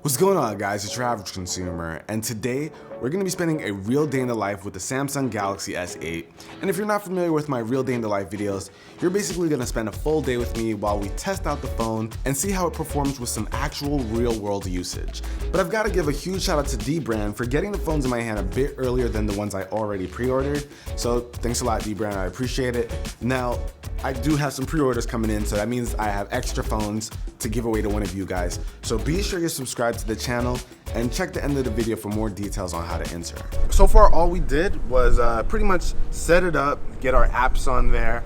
What's going on, guys? It's UrAvgConsumer, and today we're going to be spending a real day in the life with the Samsung Galaxy S8. And if you're not familiar with my real day in the life videos, you're basically going to spend a full day with me while we test out the phone and see how it performs with some actual real world usage. But I've got to give a huge shout out to D-Brand for getting the phones in my hand a bit earlier than the ones I already pre-ordered. So thanks a lot, D-Brand, I appreciate it. Now, I do have some pre-orders coming in, so that means I have extra phones to give away to one of you guys. So be sure you subscribe to the channel and check the end of the video for more details on how to enter. So far, all we did was pretty much set it up, get our apps on there,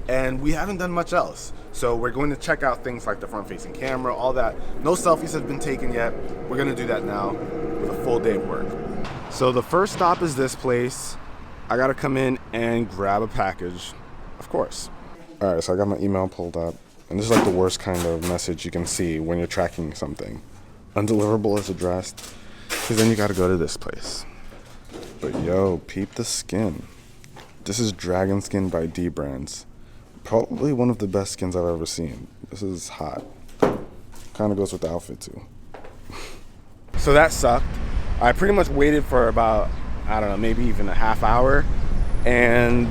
and we haven't done much else. So we're going to check out things like the front-facing camera, all that. No selfies have been taken yet. We're gonna do that now with a full day of work. So the first stop is this place. I gotta come in and grab a package, of course. All right, so I got my email pulled up, and this is like the worst kind of message you can see when you're tracking something. Undeliverable is addressed, because then you gotta go to this place. But yo, peep the skin. This is Dragon Skin by D-Brands. Probably one of the best skins I've ever seen. This is hot. Kind of goes with the outfit too. So that sucked. I pretty much waited for about, I don't know, maybe even a half hour, and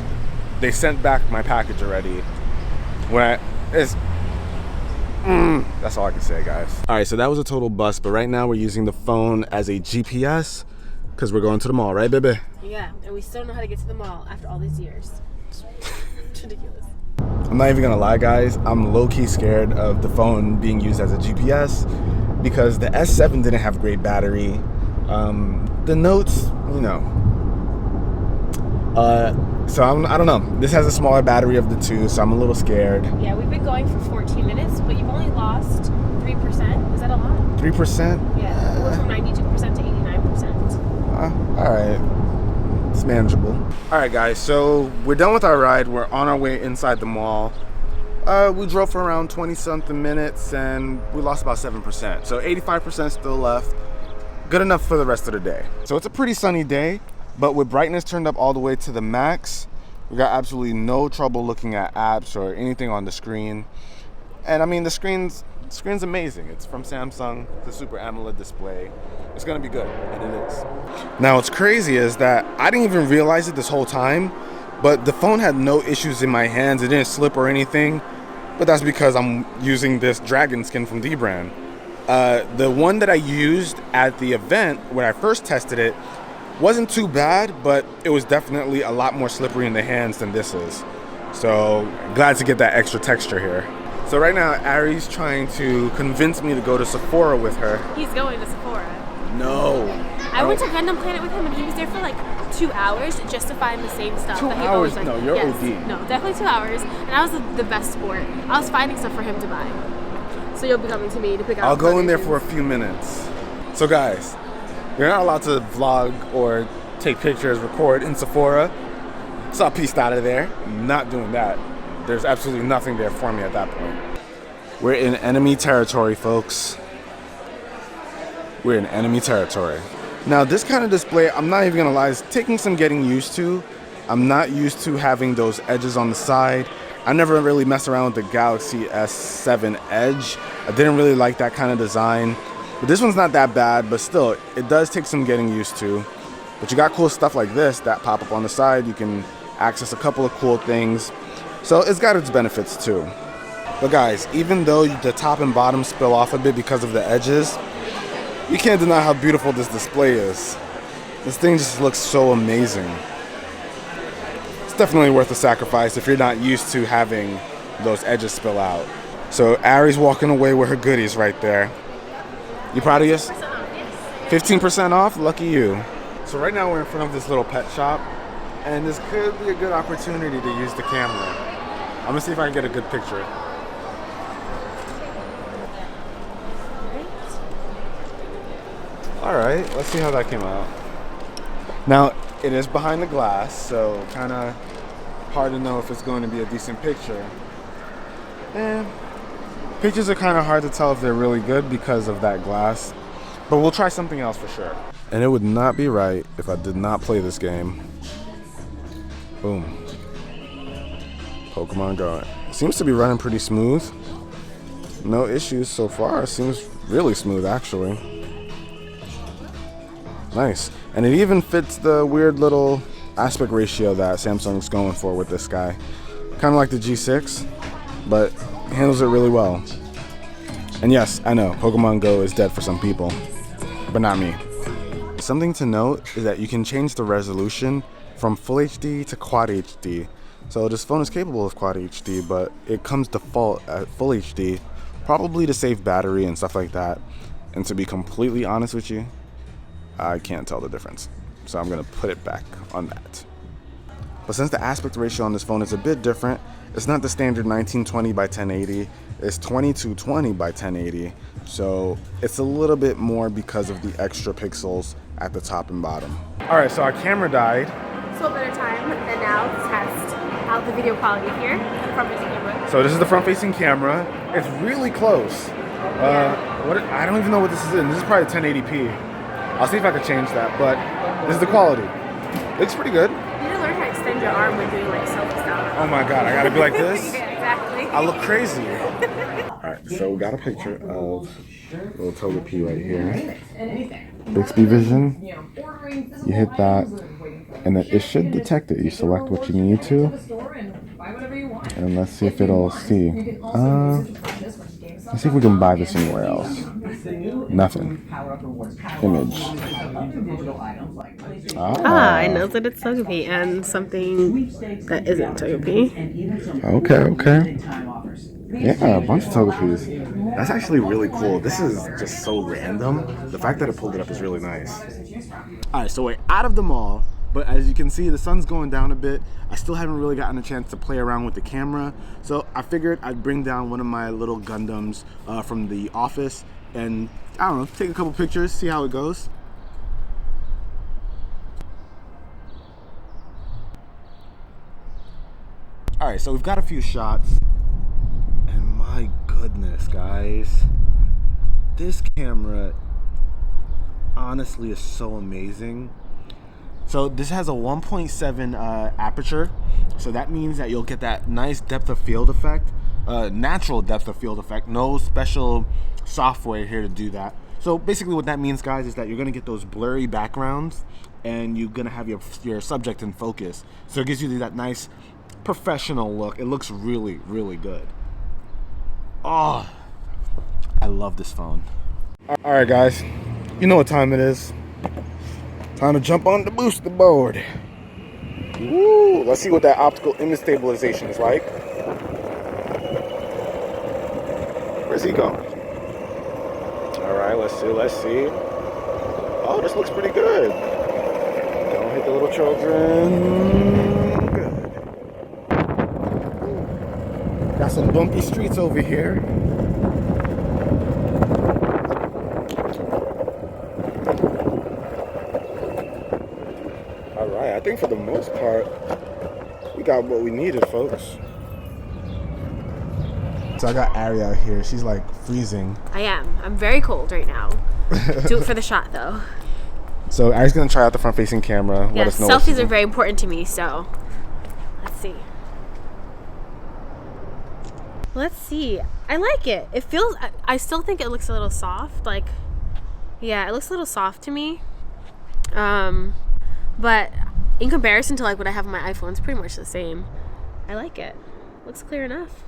they sent back my package already. That's all I can say, guys. All right, so that was a total bust, but right now we're using the phone as a GPS because we're going to the mall, right, baby? Yeah, and we still don't know how to get to the mall after all these years. It's ridiculous. I'm not even gonna lie, guys. I'm low-key scared of the phone being used as a GPS because the S7 didn't have great battery. The Notes, you know. So I don't know. This has a smaller battery of the two, so I'm a little scared. Yeah, we've been going for 14 minutes, but you've only lost 3%. Is that a lot? 3%? Yeah, it went from 92% to 89%. All right. It's manageable. All right, guys. So we're done with our ride. We're on our way inside the mall. We drove for around 20-something minutes, and we lost about 7%. So 85% still left. Good enough for the rest of the day. So it's a pretty sunny day. But with brightness turned up all the way to the max, we got absolutely no trouble looking at apps or anything on the screen. And I mean, the screen's amazing. It's from Samsung, the Super AMOLED display. It's gonna be good, and it is. Now, what's crazy is that I didn't even realize it this whole time, but the phone had no issues in my hands. It didn't slip or anything, but that's because I'm using this Dragon Skin from D-Brand. The one that I used at the event when I first tested it wasn't too bad, but it was definitely a lot more slippery in the hands than this is. So glad to get that extra texture here. So right now, Ari's trying to convince me to go to Sephora with her. He's going to Sephora. No. I went to Gundam Planet with him, and he was there for like 2 hours just to find the same stuff. 2 that he hours? always liked. No, you're yes. OD. No, definitely 2 hours, and I was the best sport. I was finding stuff for him to buy. So you'll be coming to me to pick out. I'll go in there for a few minutes. So guys, you're not allowed to vlog or take pictures, record in Sephora. So I pieced out of there. I'm not doing that. There's absolutely nothing there for me at that point. We're in enemy territory, folks. We're in enemy territory. Now, this kind of display, I'm not even gonna lie, it's taking some getting used to. I'm not used to having those edges on the side. I never really messed around with the Galaxy S7 Edge. I didn't really like that kind of design. But this one's not that bad, but still, it does take some getting used to. But you got cool stuff like this that pop up on the side. You can access a couple of cool things. So it's got its benefits too. But guys, even though the top and bottom spill off a bit because of the edges, you can't deny how beautiful this display is. This thing just looks so amazing. It's definitely worth the sacrifice if you're not used to having those edges spill out. So Ari's walking away with her goodies right there. You proud of yours? 15% off? Lucky you. So right now we're in front of this little pet shop, and this could be a good opportunity to use the camera. I'm gonna see if I can get a good picture. All right, let's see how that came out. Now, it is behind the glass, so kind of hard to know if it's going to be a decent picture. And pictures are kind of hard to tell if they're really good because of that glass, but we'll try something else for sure. And it would not be right if I did not play this game. Boom. Pokemon Go. It seems to be running pretty smooth. No issues so far. It seems really smooth, actually. Nice. And it even fits the weird little aspect ratio that Samsung's going for with this guy. Kind of like the G6, but handles it really well. And yes, I know, Pokemon Go is dead for some people, but not me. Something to note is that you can change the resolution from Full HD to Quad HD. So this phone is capable of Quad HD, but it comes default at Full HD, probably to save battery and stuff like that. And to be completely honest with you, I can't tell the difference. So I'm gonna put it back on that. But since the aspect ratio on this phone is a bit different, it's not the standard 1920 by 1080, it's 2220 by 1080. So it's a little bit more because of the extra pixels at the top and bottom. All right, so our camera died. So a better time than now to test out the video quality here, the front-facing camera. So this is the front-facing camera. It's really close. I don't even know what this is in. This is probably 1080p. I'll see if I can change that, but this is the quality. Looks pretty good. You need to learn how to extend your arm when doing like selfie style. Oh my God, I gotta be like this? Yeah, exactly. I look crazy. All right, so we got a picture of little Togepi right here. Bixby Vision. You hit that, and then it should detect it. You select what you need to, and let's see if it'll see. Let's see if we can buy this anywhere else. Nothing. Image. I know that it's Togepi and something that isn't Togepi. Okay. Yeah, a bunch of Togepis. That's actually really cool. This is just so random. The fact that it pulled it up is really nice. Alright, so we're out of the mall, but as you can see, the sun's going down a bit. I still haven't really gotten a chance to play around with the camera, so I figured I'd bring down one of my little Gundams from the office and, I don't know, take a couple pictures, see how it goes. Alright, so we've got a few shots, and my goodness, guys, this camera honestly is so amazing. So this has a 1.7 aperture, so that means that you'll get that nice depth of field effect, natural depth of field effect, no special software here to do that. So basically what that means, guys, is that you're gonna get those blurry backgrounds and you're gonna have your subject in focus. So it gives you that nice professional look. It looks really, really good. Oh, I love this phone. All right, guys, you know what time it is. Time to jump on the booster board. Woo! Let's see what that optical image stabilization is like. Where's he going? All right, let's see. Oh, this looks pretty good. Don't hit the little children. Good. Got some bumpy streets over here. I think for the most part, we got what we needed, folks. So I got Ari out here. She's like freezing. I am. I'm very cold right now. Do it for the shot, though. So Ari's gonna try out the front-facing camera. Yeah, let us know selfies are very important to me, so let's see. Let's see. I like it. It feels, I still think it looks a little soft. Like, yeah, it looks a little soft to me. But in comparison to like what I have on my iPhone, it's pretty much the same. I like it. Looks clear enough.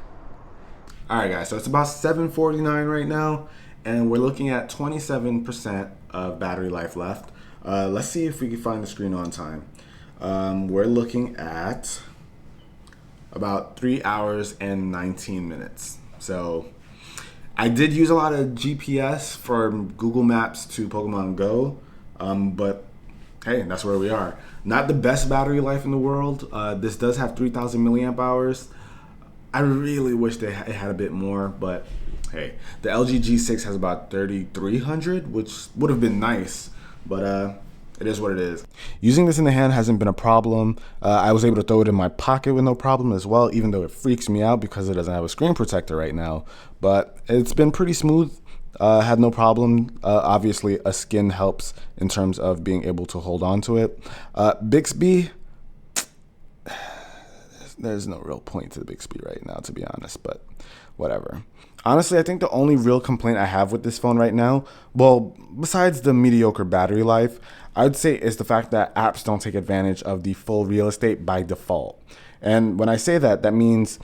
All right, guys, so it's about 7:49 right now, and we're looking at 27% of battery life left. Let's see if we can find the screen on time. We're looking at about 3 hours and 19 minutes. So I did use a lot of GPS from Google Maps to Pokemon Go, but hey, that's where we are. Not the best battery life in the world. This does have 3,000 milliamp hours. I really wish it had a bit more, but hey, the LG G6 has about 3,300, which would have been nice, but it is what it is. Using this in the hand hasn't been a problem. I was able to throw it in my pocket with no problem as well, even though it freaks me out because it doesn't have a screen protector right now. But it's been pretty smooth. Had no problem. Obviously, a skin helps in terms of being able to hold on to it. Bixby, there's no real point to the Bixby right now, to be honest, but whatever. Honestly, I think the only real complaint I have with this phone right now, well, besides the mediocre battery life, I would say is the fact that apps don't take advantage of the full real estate by default. And when I say that, that means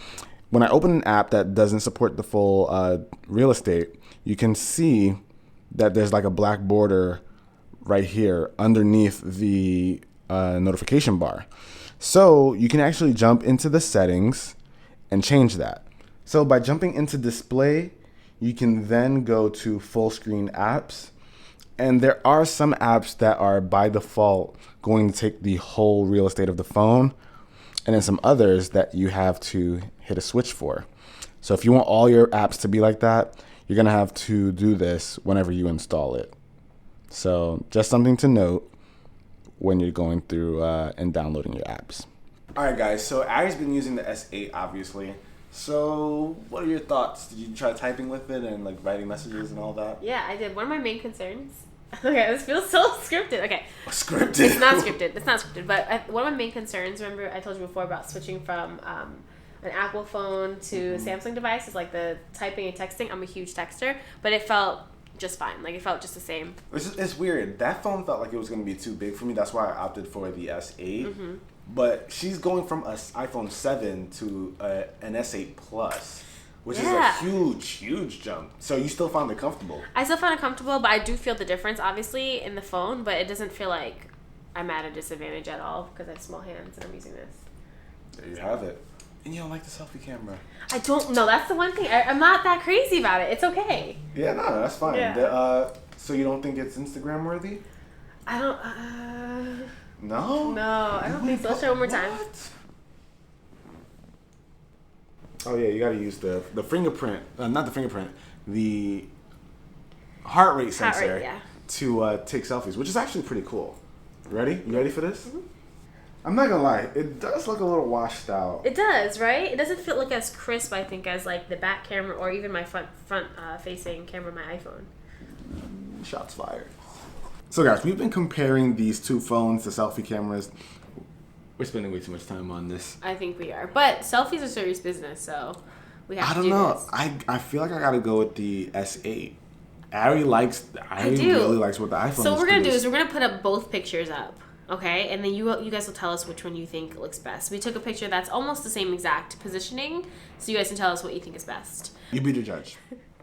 when I open an app that doesn't support the full real estate, you can see that there's like a black border right here underneath the notification bar. So you can actually jump into the settings and change that. So by jumping into display, you can then go to full screen apps. And there are some apps that are by default going to take the whole real estate of the phone. And then some others that you have to hit a switch for. So if you want all your apps to be like that, you're going to have to do this whenever you install it. So just something to note when you're going through and downloading your apps. All right, guys. So Ari's been using the S8, obviously. So what are your thoughts? Did you try typing with it and like writing messages and all that? Yeah, I did. One of my main concerns. Okay, this feels so scripted. Okay. Scripted? It's not scripted. It's not scripted. But one of my main concerns, remember I told you before about switching from an Apple phone to Samsung device, is like the typing and texting. I'm a huge texter, but it felt just fine. Like it felt just the same. It's weird. That phone felt like it was going to be too big for me. That's why I opted for the S8. Mm-hmm. But she's going from an iPhone 7 to an S8 Plus, which is a huge jump. So you still found it comfortable? I still found it comfortable, but I do feel the difference, obviously, in the phone. But it doesn't feel like I'm at a disadvantage at all because I have small hands and I'm using this. There you have it. And you don't like the selfie camera. I don't know. That's the one thing. I'm not that crazy about it. It's okay. Yeah, no, that's fine. Yeah. So you don't think it's Instagram worthy? I don't... No? No, I don't think so. Let's try one more time. Oh, yeah, you got to use the fingerprint. Not the fingerprint. The heart rate sensor to take selfies, which is actually pretty cool. Ready? You ready for this? Mm-hmm. I'm not gonna lie, it does look a little washed out. It does, right? It doesn't look as crisp, I think, as like the back camera or even my front facing camera, my iPhone. Shots fired. So guys, we've been comparing these two phones, the selfie cameras. We're spending way too much time on this. I think we are, but selfies are serious business, so we have to do this. I don't know. I feel like I gotta go with the S8. Ari really likes what the iPhone is. So what we're gonna do is we're gonna put up both pictures up. Okay, and then you guys will tell us which one you think looks best. We took a picture that's almost the same exact positioning, so you guys can tell us what you think is best. You be the judge.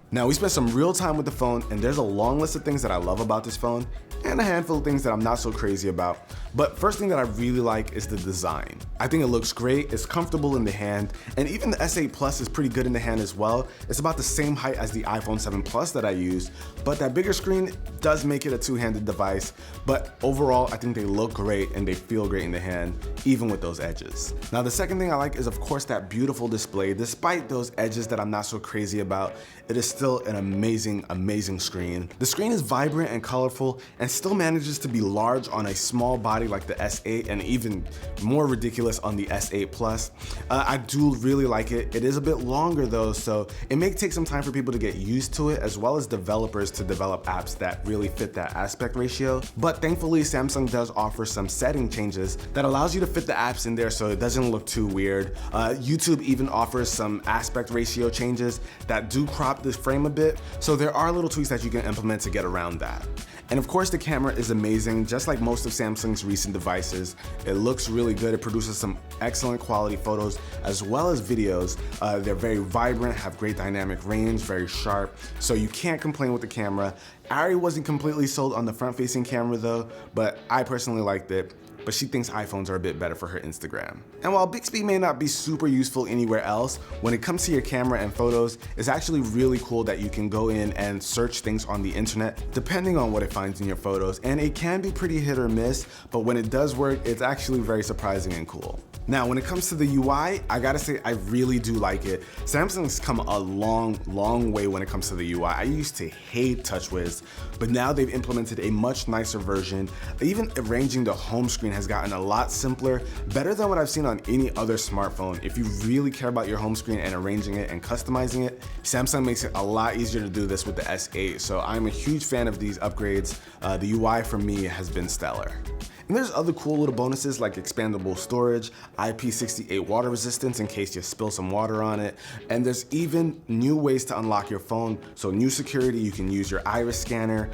Now, we spent some real time with the phone, and there's a long list of things that I love about this phone, and a handful of things that I'm not so crazy about. But first thing that I really like is the design. I think it looks great, it's comfortable in the hand, and even the S8 Plus is pretty good in the hand as well. It's about the same height as the iPhone 7 Plus that I use, but that bigger screen does make it a two-handed device. But overall, I think they look great and they feel great in the hand, even with those edges. Now, the second thing I like is, of course, that beautiful display. Despite those edges that I'm not so crazy about, it is still an amazing screen. The screen is vibrant and colorful and still manages to be large on a small body like the S8, and even more ridiculous on the S8 Plus. I do really like it. It is a bit longer though, so it may take some time for people to get used to it, as well as developers to develop apps that really fit that aspect ratio. But thankfully, Samsung does offer some setting changes that allows you to fit the apps in there so it doesn't look too weird. YouTube even offers some aspect ratio changes that do crop this frame a bit, so there are little tweaks that you can implement to get around that. And of course, the camera is amazing. Just like most of Samsung's recent devices, it looks really good. It produces some excellent quality photos as well as videos. They're very vibrant, have great dynamic range, very sharp, so you can't complain with the camera. Ari wasn't completely sold on the front-facing camera though, but I personally liked it. But she thinks iPhones are a bit better for her Instagram. And while Bixby may not be super useful anywhere else, when it comes to your camera and photos, it's actually really cool that you can go in and search things on the internet depending on what it finds in your photos. And it can be pretty hit or miss, but when it does work, it's actually very surprising and cool. Now, when it comes to the UI, I gotta say I really do like it. Samsung's come a long way when it comes to the UI. I used to hate TouchWiz, but now they've implemented a much nicer version. Even arranging the home screen has gotten a lot simpler, better than what I've seen on any other smartphone. If you really care about your home screen and arranging it and customizing it, Samsung makes it a lot easier to do this with the S8. So I'm a huge fan of these upgrades. The UI for me has been stellar. And there's other cool little bonuses like expandable storage, IP68 water resistance in case you spill some water on it, and there's even new ways to unlock your phone. So new security, you can use your iris scanner,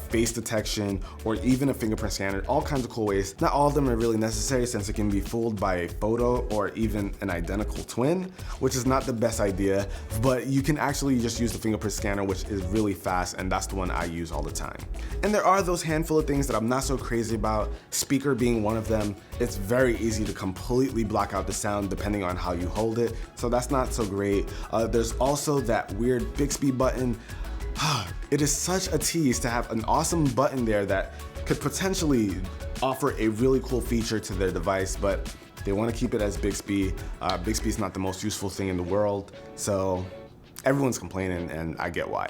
face detection, or even a fingerprint scanner, all kinds of cool ways. Not all of them are really necessary since it can be fooled by a photo or even an identical twin, which is not the best idea, but you can actually just use the fingerprint scanner, which is really fast, and that's the one I use all the time. And there are those handful of things that I'm not so crazy about, speaker being one of them. It's very easy to completely block out the sound depending on how you hold it, so that's not so great. There's also that weird Bixby button. It is such a tease to have an awesome button there that could potentially offer a really cool feature to their device, but they want to keep it as Bixby. Bixby is not the most useful thing in the world, so everyone's complaining, and I get why.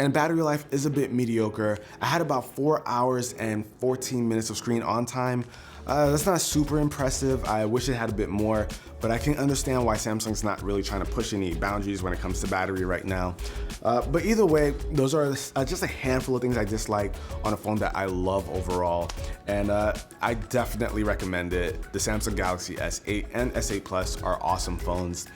And battery life is a bit mediocre. I had about 4 hours and 14 minutes of screen on time. That's not super impressive. I wish it had a bit more, but I can understand why Samsung's not really trying to push any boundaries when it comes to battery right now. But either way, those are just a handful of things I dislike on a phone that I love overall. And I definitely recommend it. The Samsung Galaxy S8 and S8 Plus are awesome phones.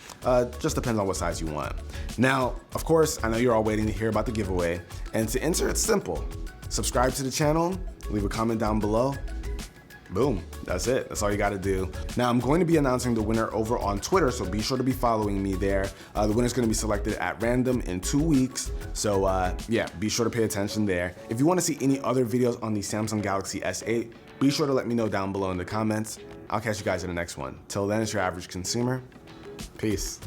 Just depends on what size you want. Now, of course, I know you're all waiting to hear about the giveaway. And to enter, it's simple. Subscribe to the channel, leave a comment down below. Boom, that's it. That's all you gotta do. Now I'm going to be announcing the winner over on Twitter, so be sure to be following me there. The winner's gonna be selected at random in 2 weeks. So yeah, be sure to pay attention there. If you wanna see any other videos on the Samsung Galaxy S8, be sure to let me know down below in the comments. I'll catch you guys in the next one. Till then, it's your average consumer. Peace.